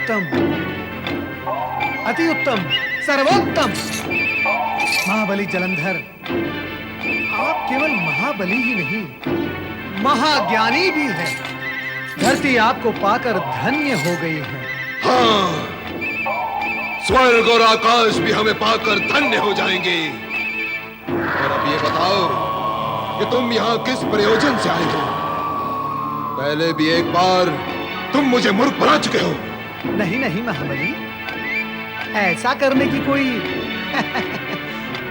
उत्तम, अति उत्तम, सर्वोत्तम महाबली जलंधर, आप केवल महाबली ही नहीं, महाज्ञानी भी हैं। धरती आपको पाकर धन्य हो गई है। हाँ, स्वर्ग और आकाश भी हमें पाकर धन्य हो जाएंगे। और अब ये बताओ कि तुम यहाँ किस प्रयोजन से आए हो? पहले भी एक बार तुम मुझे मूर्ख बना चुके हो। नहीं नहीं महाबली, ऐसा करने की कोई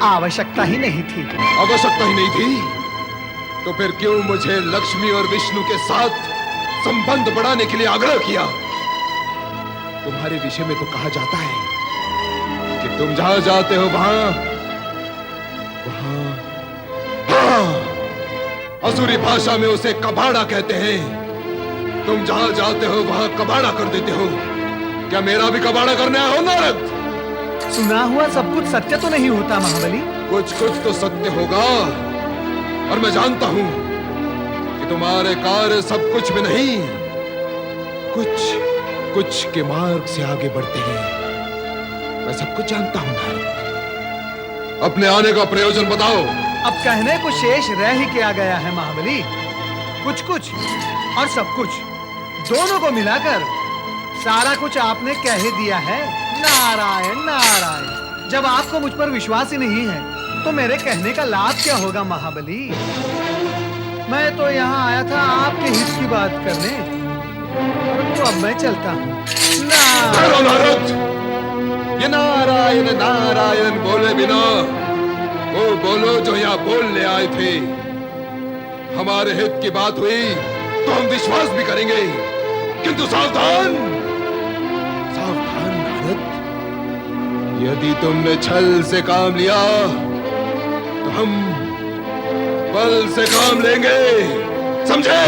आवश्यकता ही नहीं थी। आवश्यकता ही नहीं थी तो फिर क्यों मुझे लक्ष्मी और विष्णु के साथ संबंध बढ़ाने के लिए आग्रह किया? तुम्हारे विषय में तो कहा जाता है कि तुम जहां जाते हो वहां असुरी भाषा में उसे कबाड़ा कहते हैं। तुम जहां जाते हो वहां कबाड़ा कर देते हो। क्या मेरा भी कबाड़ा करने आए हो नारद? सुना हुआ सब कुछ सत्य तो नहीं होता महाबली। कुछ कुछ तो सत्य होगा, और मैं जानता हूं कि तुम्हारे कार्य सब कुछ में नहीं, कुछ के मार्ग से आगे बढ़ते हैं। मैं सब कुछ जानता हूं नारद। अपने आने का प्रयोजन बताओ। अब कहने को शेष रह ही क्या गया है महाबली। कुछ और सब कुछ दोनों को मिलाकर सारा कुछ आपने कह ही दिया है। नारायण नारायण, जब आपको मुझ पर विश्वास ही नहीं है तो मेरे कहने का लाभ क्या होगा महाबली? मैं तो यहाँ आया था आपके हित की बात करने, परंतु अब मैं चलता हूँ। नारद, ये नारायण नारायण बोले बिना वो बोलो जो यहाँ बोलने आए थे। हमारे हित की बात हुई तो हम विश्वास भी करेंगे, किंतु सावधान सावधान नारद, यदि तुमने छल से काम लिया तो हम बल से काम लेंगे, समझे?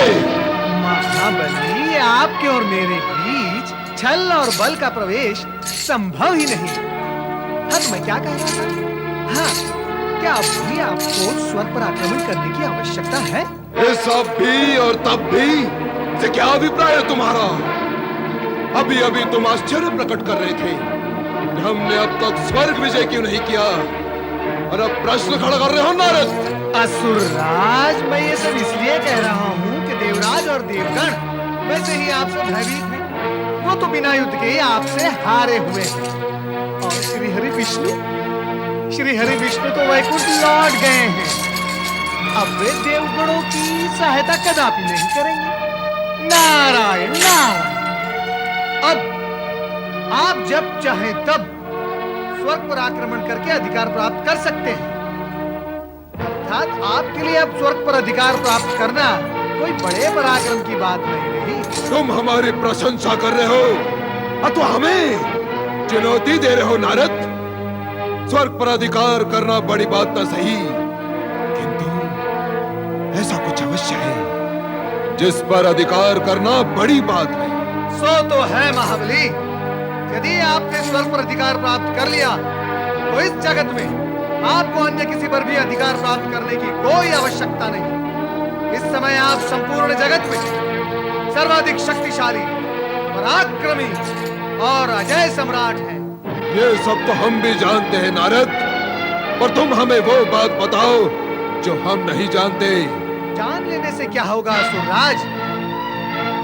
महाबली, आपके और मेरे बीच छल और बल का प्रवेश संभव ही नहीं। हाँ, तो मैं क्या कह रहा था? हाँ, क्या अब भी आपको स्वर्ग पर आक्रमण करने की आवश्यकता है? इस अब भी और तब भी से क्या अभिप्राय है तुम्हारा? अभी अभी तुम आश्चर्य प्रकट कर रहे थे कि हमने अब तक स्वर्ग विजय क्यों नहीं किया, और अब प्रश्न खड़ा कर रहे हो नारद? असुरराज, मैं ये सब इसलिए कह रहा हूँ कि देवराज और देवगण वैसे ही आपसे भयभीत हैं। वो तो बिना युद्ध के ही आपसे हारे हुए हैं। और श्री हरि विष्णु तो वैकुंठ लौट गए हैं। अब वे देवगणों की सहायता कदापि नहीं करेंगे। नारायण नारायण, अब आप जब चाहें तब स्वर्ग पर आक्रमण करके अधिकार प्राप्त कर सकते हैं। अर्थात आपके लिए अब स्वर्ग पर अधिकार प्राप्त करना कोई बड़े पराक्रम की बात नहीं रही। तुम हमारी प्रशंसा कर रहे हो अथवा हमें चुनौती दे रहे हो नारद? स्वर्ग पर अधिकार करना बड़ी बात तो सही, किंतु ऐसा कुछ अवश्य है जिस पर अधिकार करना बड़ी बात है। सो तो है महाबली। यदि आपने स्वर्ग पर अधिकार प्राप्त कर लिया तो इस जगत में आपको अन्य किसी पर भी अधिकार प्राप्त करने की कोई आवश्यकता नहीं। इस समय आप संपूर्ण जगत में सर्वाधिक शक्तिशाली, पराक्रमी और अजय सम्राट हैं। ये सब तो हम भी जानते हैं नारद, पर तुम हमें वो बात बताओ जो हम नहीं जानते। जान लेने से क्या होगा असुरराज?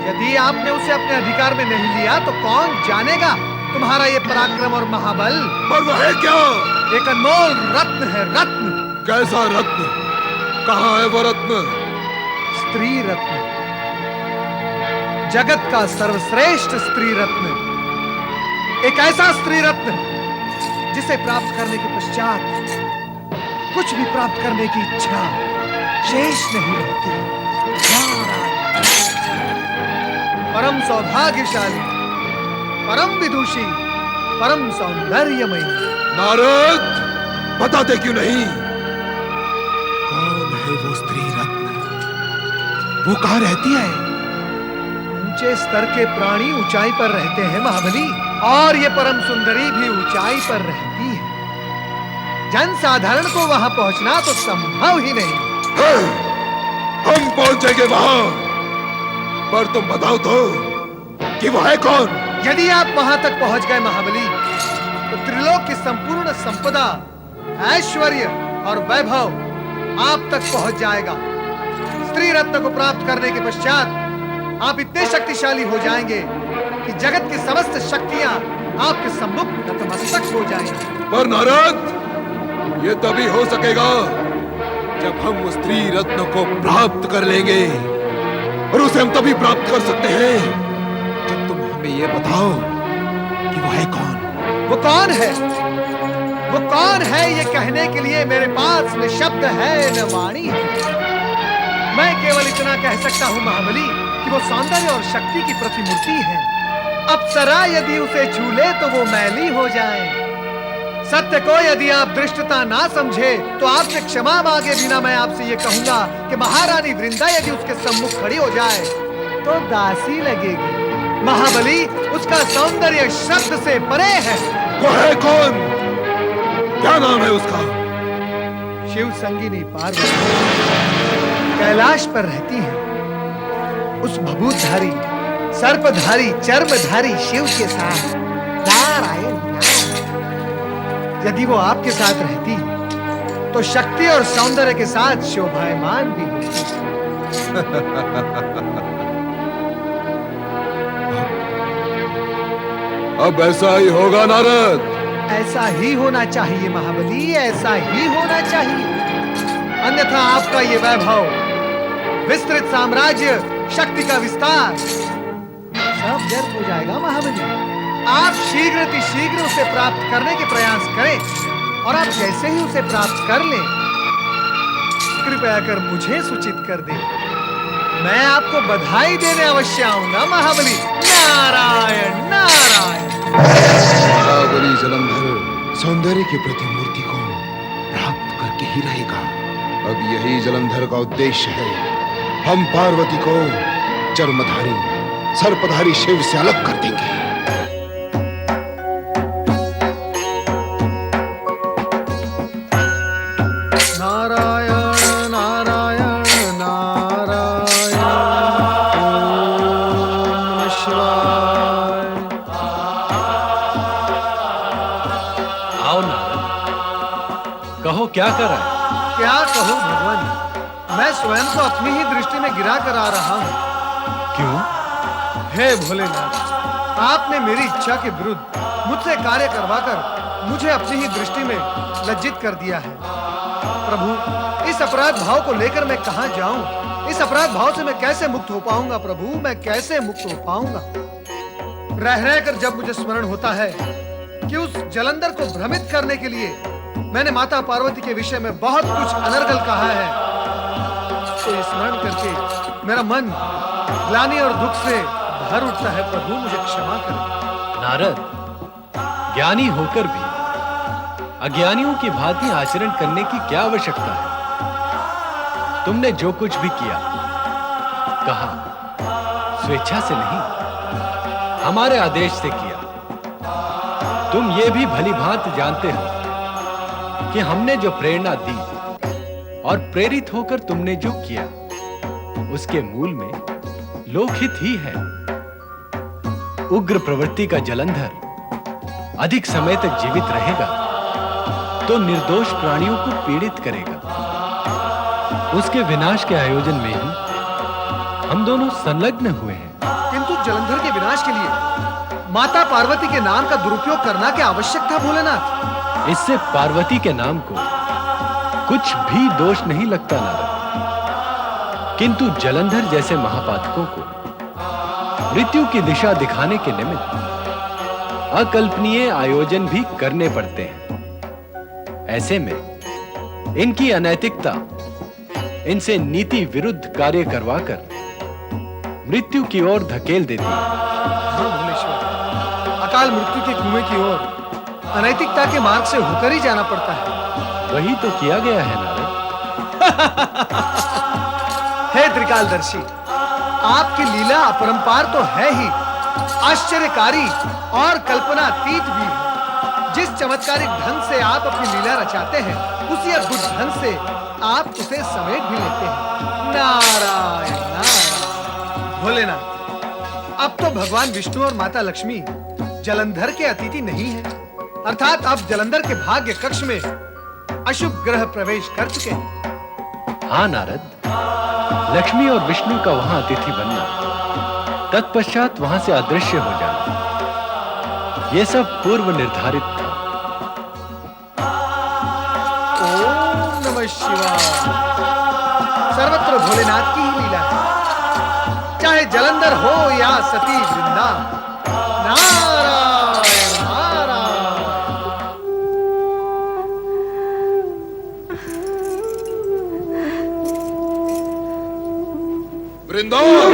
यदि आपने उसे अपने अधिकार में नहीं लिया तो कौन जानेगा तुम्हारा ये पराक्रम और महाबल। पर वो है क्या? एक अनमोल रत्न है, रत्न। कैसा रत्न? कहाँ है वो रत्न? स्त्री रत्न, जगत का सर्वश्रेष्ठ स्त्री रत्न। एक ऐसा स्त्री रत्न जिसे प्राप्त करने के पश्चात कुछ भी प्राप्त करने की इच्छा शेष नहीं रहती। परम सौभाग्यशाली, परम विदुषी, परम सौंदर्यमयी। नारद, बताते क्यों नहीं? कौन है वो स्त्री रत्न? वो कहाँ रहती है? ऊंचे स्तर के प्राणी ऊंचाई पर रहते हैं महाबली, और ये परम सुंदरी भी ऊंचाई पर रहती है। जन साधारण को वहां पहुंचना तो संभव ही नहीं। हम पहुंचेंगे वहां, पर तुम बताओ तो कि वो है कौन? यदि आप वहां तक पहुंच गए महाबली, तो त्रिलोक की संपूर्ण संपदा, ऐश्वर्य और वैभव आप तक पहुंच जाएगा। स्त्री रत्न को प्राप्त करने के पश्चात आप इतने शक्तिशाली हो जाएंगे कि जगत की समस्त शक्तियां आपके सम्मुख नतमस्तक हो जाएंगी। पर नारद, ये तभी हो सकेगा जब हम उस स्त्री रत्न को प्राप्त कर लेंगे, और उसे हम तभी प्राप्त कर सकते हैं जब तुम हमें ये बताओ कि वह है कौन। वो कौन है? वो कौन है, ये कहने के लिए मेरे पास न शब्द है न वाणी है। मैं केवल इतना कह सकता हूँ महाबली कि वो सौंदर्य और शक्ति की प्रतिमूर्ति है। अप्सरा यदि उसे छू ले तो वो मैली हो जाए। सत्य को यदि आप दृष्टता ना समझे तो आपसे क्षमा मांगे बिना मैं आपसे ये कहूंगा कि महारानी वृंदा यदि उसके सम्मुख खड़ी हो जाए तो दासी लगेगी। महाबली, उसका सौंदर्य शब्द से परे है। वो है कौन? क्या नाम है उसका? शिव संगिनी पार्वती कैलाश पर रहती है। उस भभूतधारी, सर्पधारी, चर्मधारी शिव के साथ नारायण नारायण। यदि वो आपके साथ रहती तो शक्ति और सौंदर्य के साथ शोभायमान भी होती। अब ऐसा ही होगा नारद। ऐसा ही होना चाहिए महाबली, ऐसा ही होना चाहिए। अन्यथा आपका ये वैभव, विस्तृत साम्राज्य, शक्ति का विस्तार सब व्यर्थ हो जाएगा महाबली। आप शीघ्र उसे प्राप्त करने के प्रयास करें, और आप जैसे ही उसे प्राप्त कर लें, कृपया कर मुझे सूचित कर दें। मैं आपको बधाई देने अवश्य आऊंगा महाबली। नारायण नारायण। महाबली जलंधर सौंदर्य की प्रतिमूर्ति को प्राप्त करके ही रहेगा। अब यही जलंधर का उद्देश्य है। हम पार्वती को चर्मधारी, सर्पधारी शिव से अलग कर देंगे। नारायण नारायण नारायण, ओम शिवाय। आओ नारद, कहो क्या कर रहा है? क्या कहूँ भगवान, मैं स्वयं को अपनी ही दृष्टि में गिरा कर आ रहा हूँ। क्यों? हे भोलेनाथ, आपने मेरी इच्छा के विरुद्ध मुझसे कार्य करवाकर मुझे अपनी ही दृष्टि में लज्जित कर दिया है। प्रभु, इस अपराध भाव को लेकर मैं कहां जाऊं? इस अपराध भाव से मैं कैसे मुक्त हो पाऊंगा? प्रभु, मैं कैसे मुक्त हो पाऊंगा? रह कर जब मुझे स्मरण होता है कि उस जलंधर को भ्रमित करने के लिए मैंने माता पार्वती के विषय में बहुत कुछ अनर्गल कहा है, तो स्मरण करके मेरा मन ग्लानि और दुख से भर उठता है। प्रभु, मुझे क्षमा करें। नारद, ज्ञानी होकर भी अज्ञानियों की भांति आचरण करने की क्या आवश्यकता है? तुमने जो कुछ भी किया, कहा, स्वेच्छा से नहीं, हमारे आदेश से किया। तुम ये भी भली भांति जानते हो कि हमने जो प्रेरणा दी और प्रेरित होकर तुमने जो किया, उसके मूल में लोकहित ही है। उग्र प्रवृत्ति का जलंधर अधिक समय तक जीवित रहेगा तो निर्दोष प्राणियों को पीड़ित करेगा। उसके विनाश के आयोजन में ही हम दोनों संलग्न हुए हैं। किंतु जलंधर के विनाश के लिए माता पार्वती के नाम का दुरुपयोग करना क्या आवश्यक था भोलेनाथ? इससे पार्वती के नाम को कुछ भी दोष नहीं लगता नारद, किंतु जलंधर जैसे महापातकों को मृत्यु की दिशा दिखाने के निमित्त अकल्पनीय आयोजन भी करने पड़ते हैं। ऐसे में इनकी अनैतिकता इनसे नीति विरुद्ध कार्य करवाकर मृत्यु की ओर धकेल देती है। हाँ भोलेश्वर, अकाल मृत्यु के कुएं की ओर अनैतिकता के मार्ग से होकर ही जाना पड़ता है। वही तो किया गया है नारद। हे त्रिकालदर्शी, आपकी लीला अपरंपार तो है ही, आश्चर्यकारी और कल्पनातीत भी है। जिस चमत्कारिक ढंग से आप अपनी लीला रचाते हैं, उसी अद्भुत ढंग से आप उसे समेट भी लेते हैं। नारायण नारायण। भोलेनाथ, अब तो भगवान विष्णु और माता लक्ष्मी जलंधर के अतिथि नहीं है, अर्थात अब जलंधर के भाग्य कक्ष में अशुभ ग्रह प्रवेश कर चुके हैं। हाँ नारद, लक्ष्मी और विष्णु का वहां अतिथि बनना, तत्पश्चात वहां से अदृश्य हो जाना, यह सब पूर्व निर्धारित था। ओम नमः शिवाय। सर्वत्र भोलेनाथ की ही लीला है, चाहे जलंधर हो या सती वृंदा। नारायण नारायण। वृंदावन।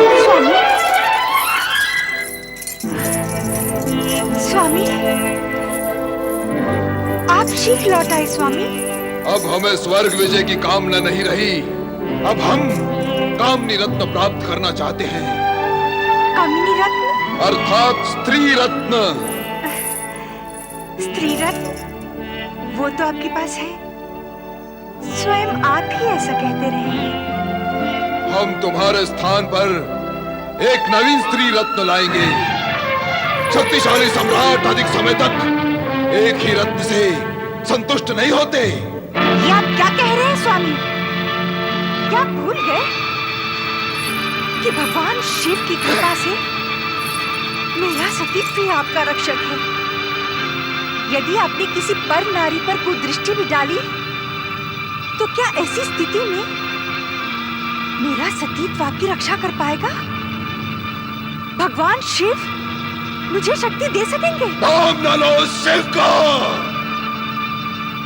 स्वामी, आप शीघ्र लौट आए स्वामी। अब हमें स्वर्ग विजय की कामना नहीं रही, अब हम कामनी रत्न प्राप्त करना चाहते हैं। कामिनी रत्न? अर्थात स्त्री रत्न। स्त्री रत्न? वो तो आपके पास है, स्वयं आप ही ऐसा कहते रहे हैं। हम तुम्हारे स्थान पर एक नवीन स्त्री रत्न लाएंगे। शक्तिशाली सम्राट अधिक समय तक एक ही रत्न से संतुष्ट नहीं होते। ये आप क्या कह रहे हैं स्वामी? क्या भूल गए कि भगवान शिव की कृपा से मेरा सतीत्व ही आपका रक्षक है। यदि आपने किसी पर नारी पर कुदृष्टि भी डाली, तो क्या ऐसी स्थिति में मेरा सतीत्व आपकी रक्षा कर पाएगा? भगवान शिव मुझे शक्ति दे सकेंगे? नाम न लो शिव का।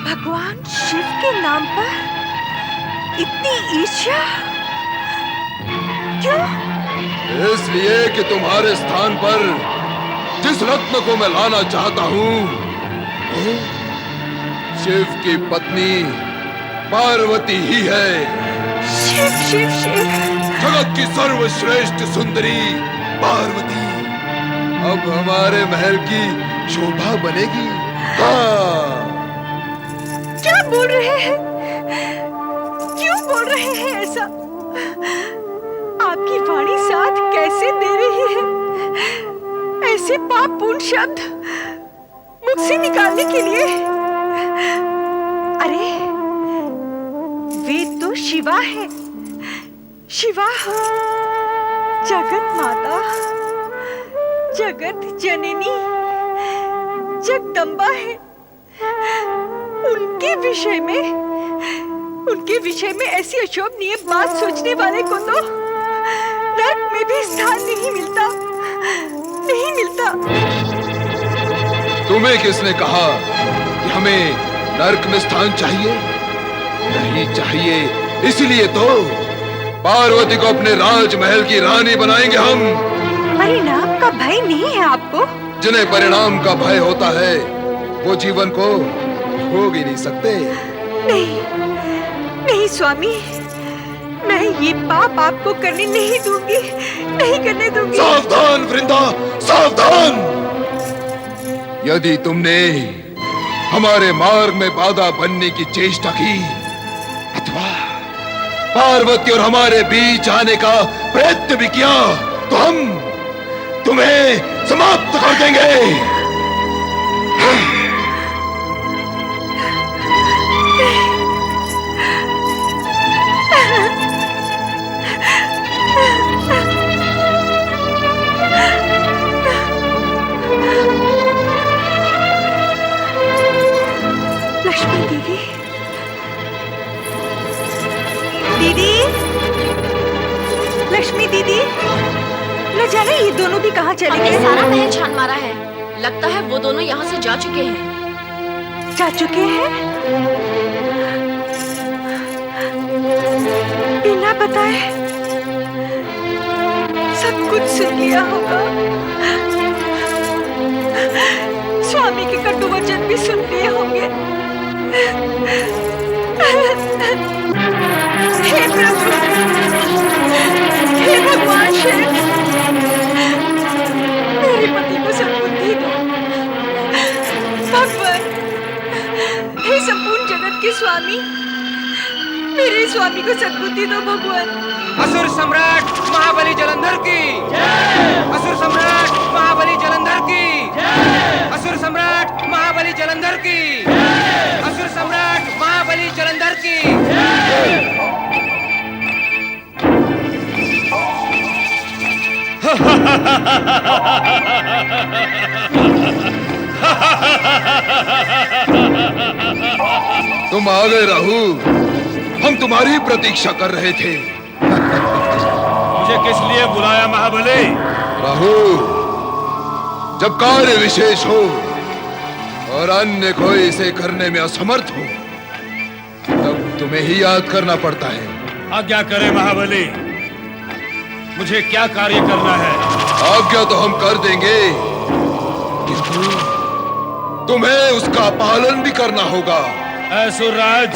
भगवान शिव के नाम पर इतनी ईर्ष्या क्यों? इसलिए कि तुम्हारे स्थान पर जिस रत्न को मैं लाना चाहता हूँ, वो शिव की पत्नी पार्वती ही है। शिव शिव शिव। जगत की सर्वश्रेष्ठ सुंदरी पार्वती अब हमारे महल की शोभा बनेगी। हाँ। क्या बोल रहे हैं? क्यों बोल रहे हैं ऐसा? आपकी वाणी साथ कैसे दे रही है ऐसे पापपूर्ण शब्द मुख से निकालने के लिए? अरे वे तो शिवा है, शिवा, जगत माता, जगत जननी, जगदम्बा है। उनके विषय में ऐसी अशोभनीय बात सोचने वाले को तो नर्क में भी स्थान नहीं मिलता। तुम्हें किसने कहा कि हमें नर्क में स्थान चाहिए? नहीं चाहिए। इसलिए तो पार्वती को अपने राजमहल की रानी बनाएंगे हम। परिणाम का भय नहीं है आपको? जिन्हें परिणाम का भय होता है वो जीवन को भोग ही नहीं सकते। नहीं स्वामी, मैं ये पाप आपको करने नहीं दूंगी, नहीं करने दूंगी। सावधान वृंदा, सावधान। यदि तुमने हमारे मार्ग में बाधा बनने की चेष्टा की अथवा पार्वती और हमारे बीच आने का प्रयत्न भी किया, तो हम तुम्हें समाप्त कर देंगे। लक्ष्मी दीदी, दीदी, लक्ष्मी दीदी, न जाने ये दोनों भी कहाँ चले हमने गए? सारा महल छान मारा है, लगता है वो दोनों यहाँ से जा चुके हैं। जा चुके हैं? बिना बताए सब कुछ सुन लिया होगा। स्वामी के कटु वचन भी सुन लिए होंगे। हे प्रभु, हे भगवान शिव, मेरे पति को सद्बुद्धि दो। भगवान, हे संपूर्ण जगत के स्वामी, मेरे स्वामी को सद्बुद्धि दो भगवान। असुर सम्राट महाबली जलंधर की जय। असुर सम्राट तुम आ गए राहु। हम तुम्हारी प्रतीक्षा कर रहे थे। मुझे किस लिए बुलाया महाबली? राहु, जब कार्य विशेष हो और अन्य कोई इसे करने में असमर्थ हो, तब तुम्हें ही याद करना पड़ता है। आज्ञा करे महाबली, मुझे क्या कार्य करना है? आज्ञा तो हम कर देंगे, किंतु तुम्हें उसका पालन भी करना होगा। असुरराज,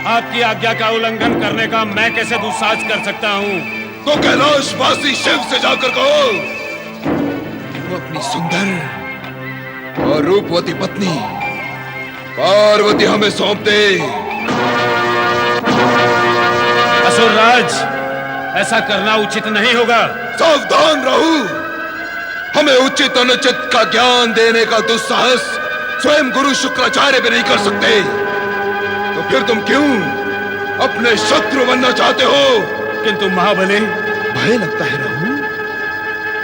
आपकी आज्ञा का उल्लंघन करने का मैं कैसे दुस्साहस कर सकता हूँ? तो कैलाशवासी शिव से जाकर कहो वो अपनी सुंदर और रूपवती पत्नी पार्वती हमें सौंप दे। असुरराज, ऐसा करना उचित नहीं होगा। सावधान रहो। हमें उचित अनुचित का ज्ञान देने का दुस्साहस स्वयं गुरु शुक्राचार्य भी नहीं कर सकते। तो फिर तुम क्यों अपने शत्रु बनना चाहते हो? किंतु महाबली, भय लगता है राहु,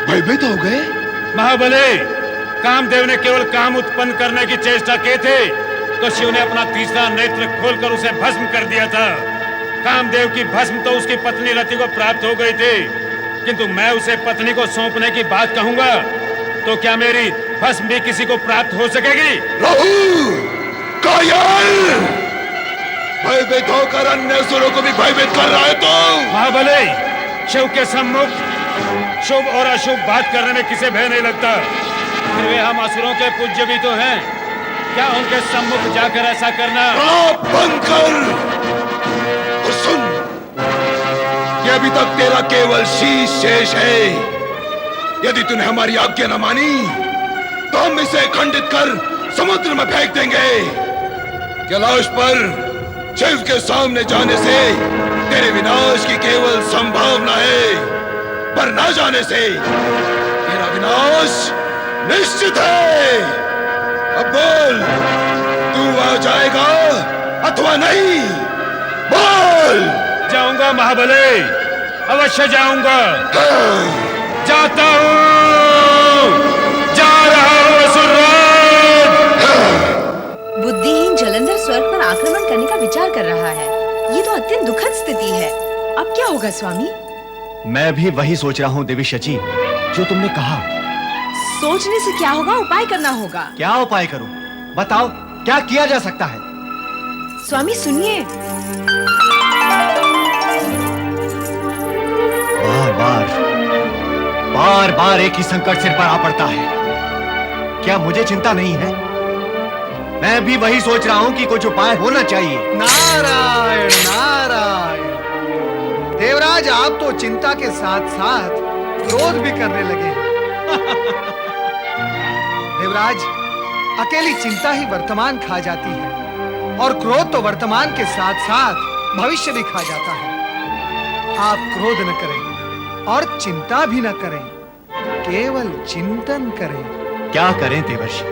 भयभीत हो गए। महाबली, कामदेव ने केवल काम उत्पन्न करने की चेष्टा की थी तो शिव ने अपना तीसरा नेत्र खोलकर उसे भस्म कर दिया था। कामदेव की भस्म तो उसकी पत्नी रति को प्राप्त हो गई थी, किंतु मैं उसे पत्नी को सौंपने की बात कहूंगा तो क्या मेरी भस्म भी किसी को प्राप्त हो सकेगी? राहु, कायल, भयभीत होकर अन्य असुरों को भी भयभीत कर रहा है तो? महाबली, शिव के सम्मुख शुभ और अशुभ बात करने में किसे भय नहीं लगता। फिर वे हम असुरों के पूज्य भी तो हैं, क्या उनके सम्मुख जाकर ऐसा करना? आप बंद कर और सुन, कि अभी तक तेरा केवल शीश शेष है। यदि तूने हमारी आज्ञा न मानी तो हम इसे खंडित कर समुद्र में फेंक देंगे। कैलाश पर शिव के सामने जाने से तेरे विनाश की केवल संभावना है, पर न जाने से तेरा विनाश निश्चित है। अब बोल, तू आ जाएगा अथवा नहीं? बोल। जाऊंगा महाबली, अवश्य जाऊंगा। जाता हूँ, जा रहा हूँ असुरराज। बुद्धिहीन जलंधर स्वर्ग पर आक्रमण करने का विचार कर रहा है। ये तो अत्यंत दुखद स्थिति है। अब क्या होगा स्वामी? मैं भी वही सोच रहा हूँ देवी शची, जो तुमने कहा। सोचने से क्या होगा, उपाय करना होगा। क्या उपाय करूं? बताओ, क्या किया जा सकता है? स्वामी सुनिए। बार बार एक ही संकट सिर पर आ पड़ता है। क्या मुझे चिंता नहीं है? मैं भी वही सोच रहा हूं कि कुछ उपाय होना चाहिए। नारायण नारायण। देवराज, आप तो चिंता के साथ साथ क्रोध भी करने लगे। देवराज, अकेली चिंता ही वर्तमान खा जाती है और क्रोध तो वर्तमान के साथ साथ भविष्य भी खा जाता है। आप क्रोध न करें और चिंता भी न करें, केवल चिंतन करें। क्या करें देवर्षि?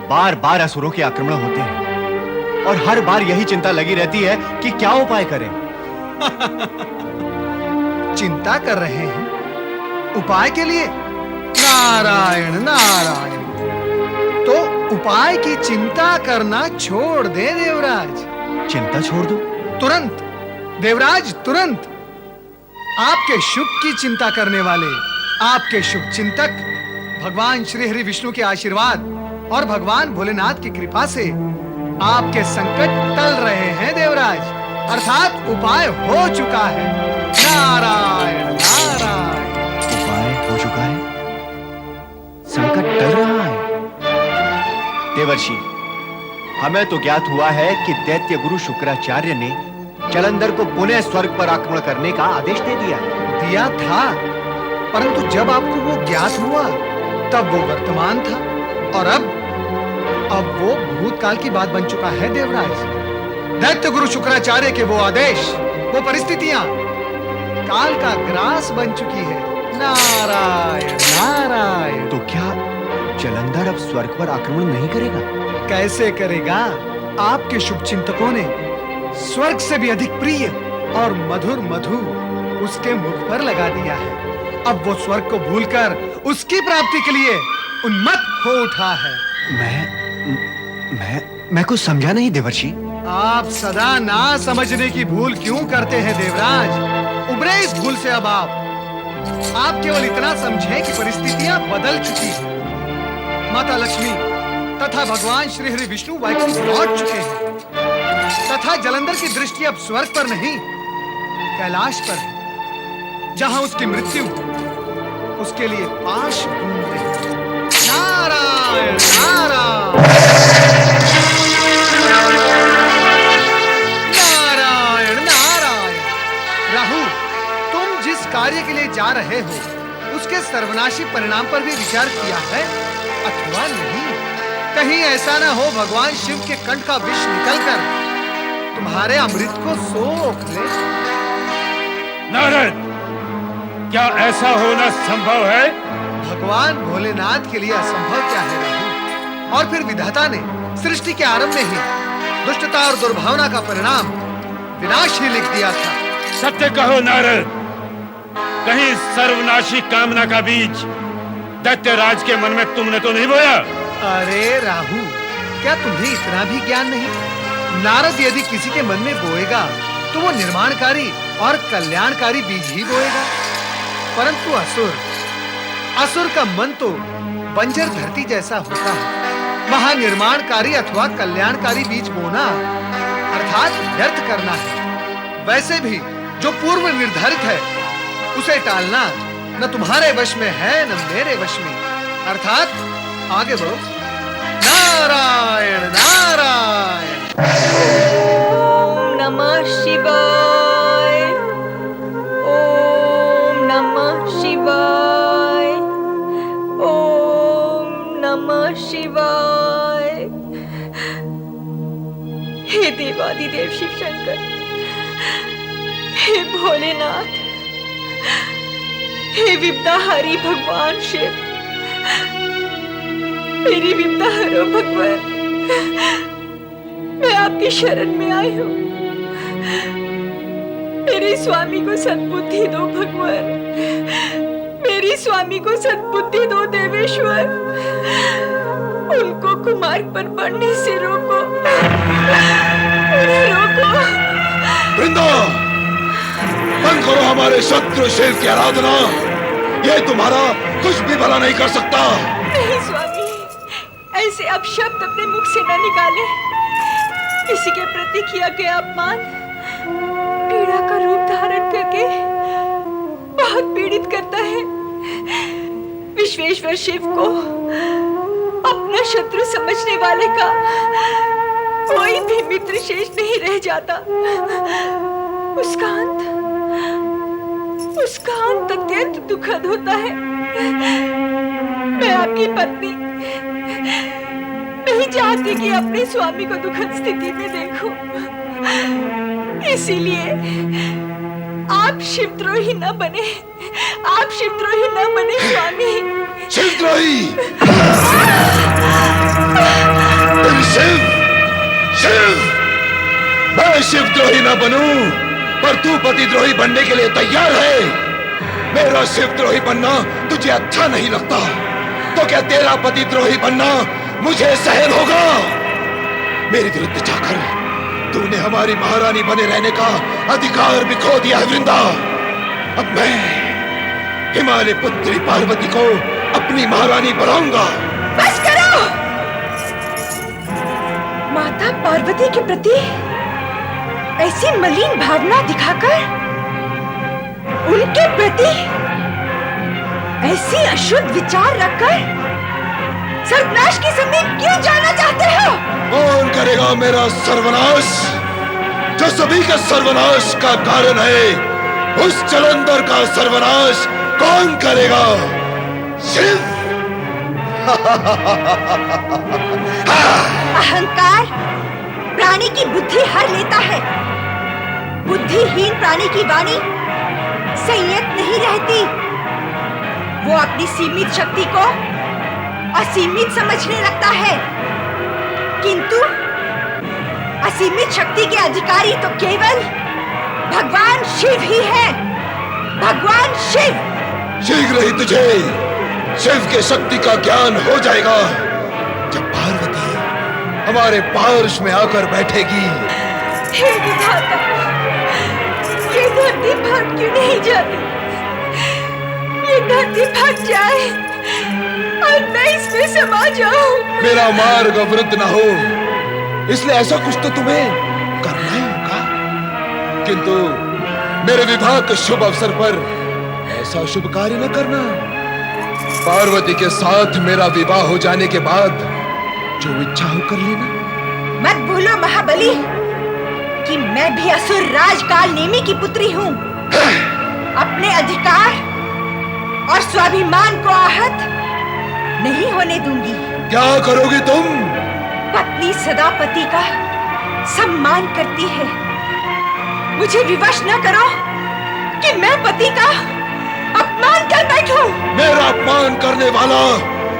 बार बार असुरों के आक्रमण होते हैं और हर बार यही चिंता लगी रहती है कि क्या उपाय करें। चिंता कर रहे हैं उपाय के लिए? नारायण नारायण। तो उपाय की चिंता करना छोड़ दे देवराज। चिंता छोड़ दो? तुरंत देवराज, तुरंत। आपके शुभ की चिंता करने वाले, आपके शुभ चिंतक भगवान श्री हरि विष्णु के आशीर्वाद और भगवान भोलेनाथ की कृपा से आपके संकट टल रहे हैं देवराज, अर्थात उपाय हो चुका है। नारायण नारायण। उपाय हो चुका है, संकट टल रहा है। देवर्षि, हमें तो ज्ञात हुआ है कि दैत्य गुरु शुक्राचार्य ने जलंधर को पुनः स्वर्ग पर आक्रमण करने का आदेश दे दिया है। दिया था, परंतु जब आपको वो ज्ञात हुआ तब वो वर्तमान था और अब वो भूतकाल की बात बन चुका है देवराज। दैत्य गुरु शुक्राचार्य के वो आदेश, वो परिस्थितियां काल का ग्रास बन चुकी है। नारायण नारायण। तो क्या जलंधर अब स्वर्ग पर आक्रमण नहीं करेगा? कैसे करेगा? आपके शुभ चिंतकों ने स्वर्ग से भी अधिक प्रिय और मधुर मधु उसके मुख पर लगा दिया है। अब वो स्वर्ग को भूलकर उसकी प्राप्ति के लिए उन्मत्त हो उठा है। मैं कुछ समझा नहीं देवर्षि। आप सदा ना समझने की भूल क्यों करते हैं देवराज? उबरे इस भूल से अब आप केवल इतना समझें कि परिस्थितियां बदल चुकी हैं। माता लक्ष्मी तथा भगवान श्री हरि विष्णु वैकुंठ लौट चुके हैं तथा जलंधर की दृष्टि अब स्वर्ग पर नहीं कैलाश पर है, जहां उसकी मृत्यु उसके लिए पाश ढूंढते हैं। नारायण नारायण नारायण नारायण। राहु, तुम जिस कार्य के लिए जा रहे हो उसके सर्वनाशी परिणाम पर भी विचार किया है अथवा नहीं? कहीं ऐसा ना हो भगवान शिव के कंठ का विष निकलकर तुम्हारे अमृत को सोख ले। नारद, क्या ऐसा होना संभव है? भगवान भोलेनाथ के लिए असंभव क्या है राहु? और फिर विधाता ने सृष्टि के आरंभ में ही दुष्टता और दुर्भावना का परिणाम विनाश ही लिख दिया था। सत्य कहो नारद, कहीं सर्वनाशी कामना का बीज दैत्यराज के मन में तुमने तो नहीं बोया? अरे राहु, क्या तुम्हें इतना भी ज्ञान नहीं? नारद यदि किसी के मन में बोएगा तो वो निर्माणकारी और कल्याणकारी बीज ही बोएगा। परंतु असुर का मन तो बंजर धरती जैसा होता है। वहां निर्माणकारी अथवा कल्याणकारी बीज बोना अर्थात व्यर्थ करना है। वैसे भी जो पूर्व निर्धारित है उसे टालना न तुम्हारे वश में है न मेरे वश में। अर्थात आगे बढ़ो। नारायण नारायण। ओम नमः शिवाय। ओम नमः शिवाय। ओम नमः शिवाय। हे देवादिदेव शिव शंकर, हे भोलेनाथ, हे विद्याहारी भगवान शिव, मेरी विपदा हरो भगवान। मैं आपकी शरण में आई हूँ। मेरे स्वामी को सद्बुद्धि दो भगवान। मेरी स्वामी को सद्बुद्धि दो देवेश्वर। उनको कुमार्ग पर बढ़ने से रोको, उन्हें रोको। वृंदा, बंद करो हमारे शत्रु शिव की आराधना। ये तुम्हारा कुछ भी भला नहीं कर सकता। नहीं स्वामी, ऐसे अपशब्द अपने मुख से न निकाले। किसी के प्रति किया गया अपमान पीड़ा का रूप धारण करके बहुत पीड़ित करता है। विश्वेश्वर शिव को अपना शत्रु समझने वाले का कोई भी मित्र शेष नहीं रह जाता। उसका अंत अत्यंत दुखद होता है। मैं आपकी पत्नी नहीं चाहती कि अपने स्वामी को दुखद स्थिति में देखूं। इसीलिए आप शिवद्रोही न बने। आप शिवद्रोही न बने स्वामी। शिवद्रोही? शिव शिव मैं शिवद्रोही न बनूं, पर तू पतिद्रोही बनने के लिए तैयार है। मेरा शिवद्रोही बनना तुझे अच्छा नहीं लगता तो क्या तेरा पतिद्रोही बनना मुझे सहन होगा? मेरे विरुद्ध जाकर तूने हमारी महारानी बने रहने का अधिकार भी खो दिया है वृंदा। अब मैं हिमालय पुत्री पार्वती को अपनी महारानी बनाऊंगा। बस करो। माता पार्वती के प्रति ऐसी मलिन भावना दिखाकर उनके प्रति ऐसी अशुद्ध विचार रखकर सर्वनाश के समीप क्यों जाना चाहते हो? कौन करेगा मेरा सर्वनाश? जो सभी का सर्वनाश का कारण है, उस जलंधर का सर्वनाश कौन करेगा? शिव। अहंकार प्राणी की बुद्धि हर लेता है। बुद्धिहीन प्राणी की वाणी संयत नहीं रहती। वो अपनी सीमित शक्ति को असीमित समझने लगता है, किंतु असीमित शक्ति के अधिकारी तो केवल भगवान शिव ही है। भगवान शिव। शीघ्र ही तुझे शिव के शक्ति का ज्ञान हो जाएगा जब पार्वती हमारे पार्श में आकर बैठेगी। हे विधाता, ये धरती भाग क्यों नहीं जाती? ये धरती भाग जाए और मैं इसमें समा जाऊं। मेरा मार्ग अवरुद्ध ना हो, इसलिए ऐसा कुछ तो तुम्हें करना ही होगा। किंतु मेरे विवाह के शुभ अवसर पर ऐसा शुभ कार्य न करना। पार्वती के साथ मेरा विवाह हो जाने के बाद जो इच्छा हो कर लेना। मत भूलो महाबली कि मैं भी असुर राजकाल नेमी की पुत्री हूँ। अपने अधिकार और स्वाभिमान को आहत नहीं होने दूंगी। क्या करोगी तुम? पत्नी सदा पति का सम्मान करती है। मुझे विवश न करो कि मैं पति का अपमान कर बैठूं। मेरा अपमान करने वाला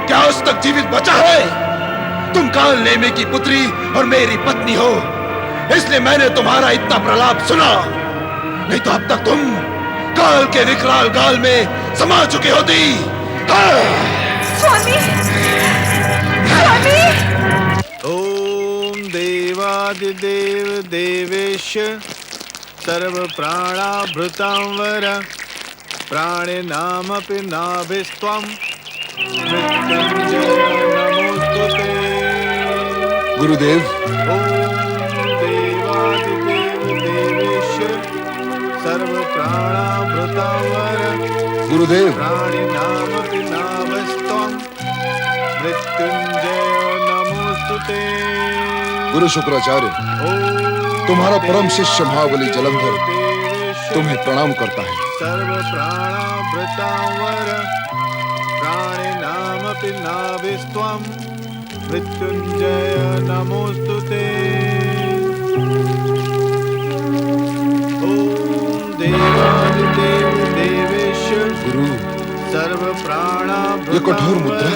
क्या आज तक जीवित बचा है? तुम काल नेमी की पुत्री और मेरी पत्नी हो, इसलिए मैंने तुम्हारा इतना प्रलाप सुना। नहीं तो अब तक तुम काल के विकराल गाल में समा चुकी होती। स्वामी, स्वामी। ओम देवादिदेव देवेश सर्व प्राणाभृतांवर प्राणिनामपि नाभिस्त्वं मृत्युंजय नमोस्तुते। गुरुदेव, ओम देवादिदेव देवेश सर्व प्राणाभृतांवर गुरुदेव, प्राणिनामपि नाभिस्त्वं मृत्युंजय नमोस्तुते। गुरु शुक्राचार्य, तुम्हारा परम शिष्य महाबली जलंधर तुम्हें प्रणाम करता है। सर्व प्राणाभृतांवर प्राणिनामपि नाभिस्त्वं मृत्युंजय नमोस्तुते। ओम देवादिदेव देवेश गुरु, सर्व ये कठोर मुद्रा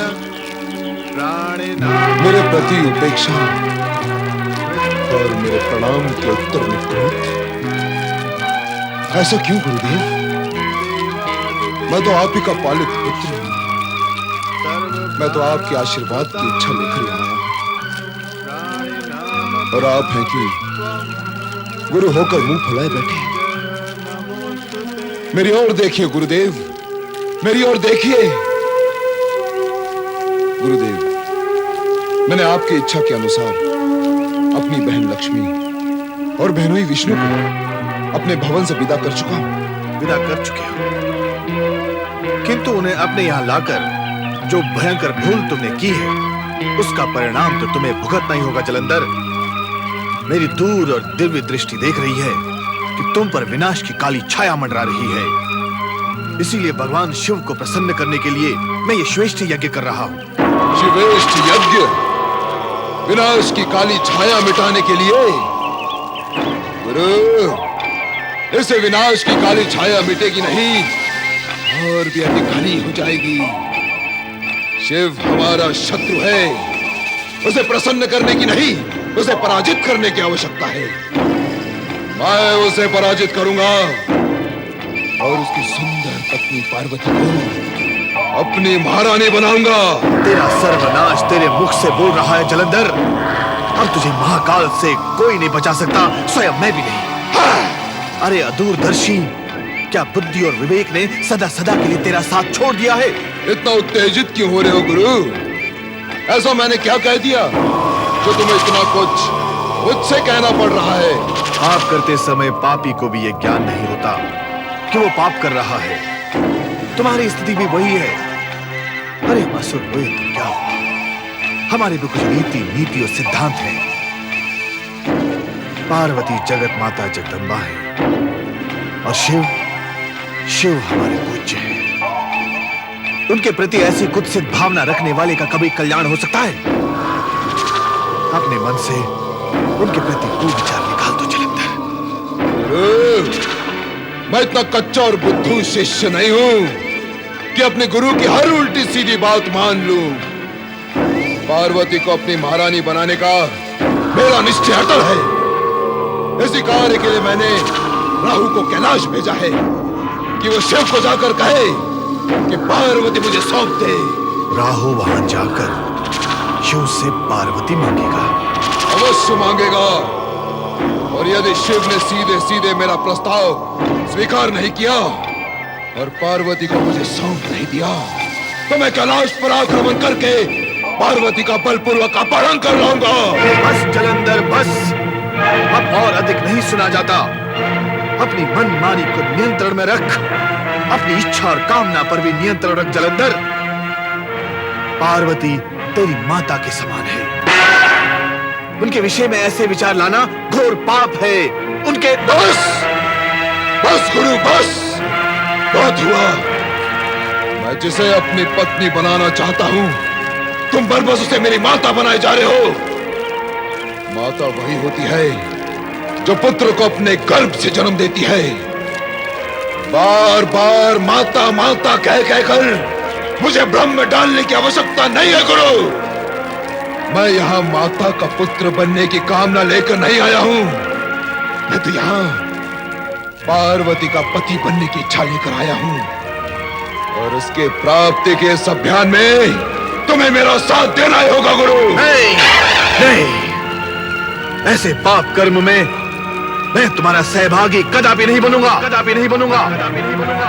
प्राणिनाम मेरे प्रति उपेक्षा और मेरे प्रणाम के उत्तर में क्रोध। ऐसा क्यों गुरुदेव? मैं तो आप ही का पालित पुत्र हूं। मैं तो आपके आशीर्वाद की इच्छा लेकर आया हूं। और आप हैं कि गुरु होकर मुंह फुलाए बैठे। मेरी ओर देखिए गुरुदेव, मेरी ओर देखिए। गुरुदेव, मैंने आपकी इच्छा के अनुसार अपनी बहन लक्ष्मी और बहनोई विष्णु को अपने भवन से विदा कर चुका हूं। विदा कर चुके हो, किंतु उन्हें अपने यहाँ लाकर जो भयंकर भूल तुमने की है उसका परिणाम तो तुम्हें भुगतना ही होगा जलंधर। मेरी दूर और दिव्य दृष्टि देख रही है कि तुम पर विनाश की काली छाया मंडरा रही है। इसीलिए भगवान शिव को प्रसन्न करने के लिए मैं ये श्रेष्ठ यज्ञ कर रहा हूँ। शिवेष्ट यज्ञ? विनाश की काली छाया मिटाने के लिए? गुरु, इससे विनाश की काली छाया मिटेगी नहीं और भी अधिक घनी हो जाएगी। शिव हमारा शत्रु है, उसे प्रसन्न करने की नहीं, उसे पराजित करने की आवश्यकता है। मैं उसे पराजित करूंगा और उसकी सुंदर पत्नी पार्वती को अपनी महारानी बनाऊंगा। तेरा सर्वनाश तेरे मुख से बोल रहा है जलंधर। अब तुझे महाकाल से कोई नहीं बचा सकता, स्वयं मैं भी नहीं। अरे अदूरदर्शी, क्या बुद्धि और विवेक ने सदा सदा के लिए तेरा साथ छोड़ दिया है? इतना उत्तेजित क्यों हो रहे हो गुरु? ऐसा मैंने क्या कह दिया जो तुम्हें इतना कुछ मुझसे कहना पड़ रहा है? पाप करते समय पापी को भी यह ज्ञान नहीं होता कि वो पाप कर रहा है। तुम्हारी स्थिति भी वही है। अरे हम असुर हुए तो क्या हुआ? हमारे भी कुछ नीति और सिद्धांत हैं। पार्वती जगत माता जगदम्बा है और शिव हमारे पूज्य है। उनके प्रति ऐसी कुत्सित भावना रखने वाले का कभी कल्याण हो सकता है? अपने मन से उनके प्रति कुविचार निकाल दो जलंधर। मैं इतना कच्चा और बुद्धू शिष्य नहीं हूं कि अपने गुरु की हर उल्टी सीधी बात मान लूं। पार्वती को अपनी महारानी बनाने का मेरा निश्चय अटल है। इसी कार्य के लिए मैंने राहु को कैलाश भेजा है कि वो शिव को जाकर कहे कि पार्वती मुझे सौंप दे। राहु वहां जाकर शिव से पार्वती मांगेगा। अवश्य मांगेगा। और यदि शिव ने सीधे सीधे मेरा प्रस्ताव स्वीकार नहीं किया और पार्वती को मुझे सौंप नहीं दिया तो मैं कैलाश पर आक्रमण करके पार्वती का बलपूर्वक अपहरण कर लाऊंगा। बस जलंधर बस, अब और अधिक नहीं सुना जाता। अपनी मनमानी को नियंत्रण में रख, अपनी इच्छा और कामना पर भी नियंत्रण रख जलंधर। पार्वती तेरी माता के समान है। उनके विषय में ऐसे विचार लाना घोर पाप है। उनके बस बस गुरु बस, बहुत हुआ। मैं जिसे अपनी पत्नी बनाना चाहता हूं, तुम बरबस उसे मेरी माता बनाए जा रहे हो। माता वही होती है जो पुत्र को अपने गर्भ से जन्म देती है। बार बार माता माता कह कहकर मुझे भ्रम में डालने की आवश्यकता नहीं है गुरु। मैं यहाँ माता का पुत्र बनने की कामना लेकर नहीं आया हूँ। मैं तो यहाँ पार्वती का पति बनने की इच्छा लेकर आया हूँ। और उसके प्राप्ति के इस अभियान में तुम्हें मेरा साथ देना ही होगा गुरु। नहीं, नहीं, ऐसे पाप कर्म में मैं तुम्हारा सहभागी कदापि नहीं बनूंगा, कदापि नहीं बनूंगा, कदापि नहीं बनूंगा।